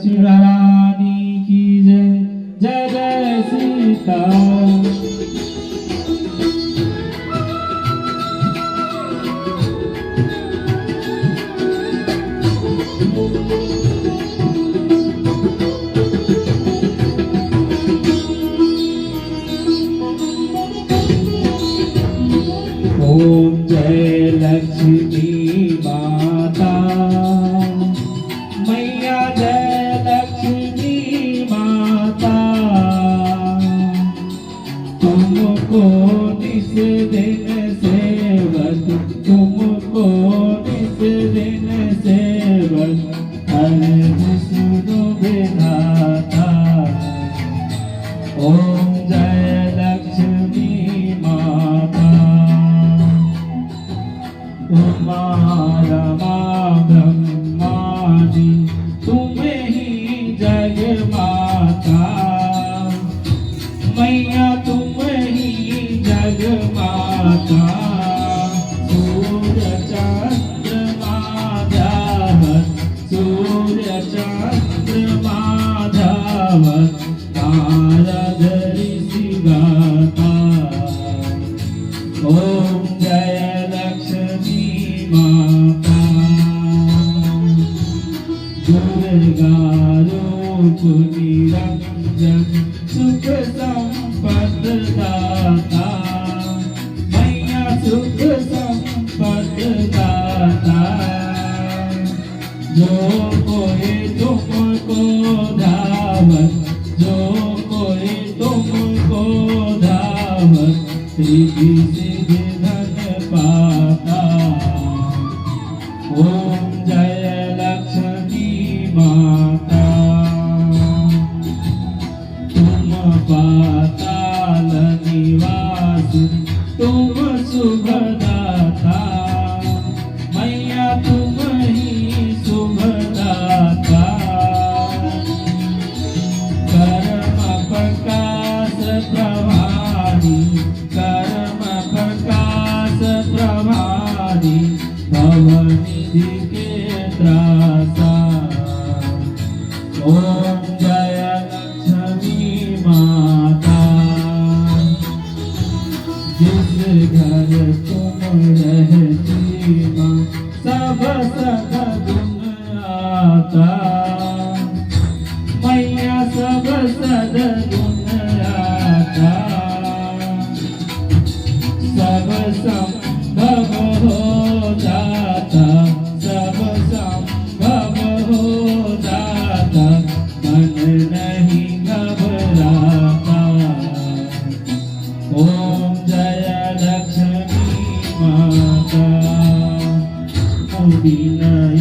लक्ष्मी रानी की जय जय जय सीता। ओम जय लक्ष्मी माता मैया जय लक्ष्मी माता। तुमको निस दिन सेवक तुमको निस दिन सेवक अर्ज सुनो विधाता। ओम जय लक्ष्मी माता। उमा रमा ब्रह्मादि तुम्हें ही जग माता। मैया तुम्हें ही जग माता। सूर्य चंद्रमा धावत सूर्य चंद्रमा धावत नारद ऋषि गाता। ओम जय लक्ष्मी माता। दुर्गा रूप निरंजन सुख संपद दाता। मैया सुख संपद दाता। जो कोई तुमको धावत जो कोई तुमको धावत रिद्धि सिद्धि धन पाता। ओम जय लक्ष्मी माता। तुम पाताल निवास तुम शुभदाता। मैया तुम ही शुभदाता। कर्म प्रकाश प्रभारी कर्म प्रकाश प्रभारी भवनिधि के त्रासा। ओम जय लक्ष्मी माता। जिस घर तुम रहती माँ सब सदगुण आता। मैया सब सदगुण आता। सब संभव हो जाता सब संभव हो जाता मन नहीं घबराता। ओम जय लक्ष्मी माता। विनय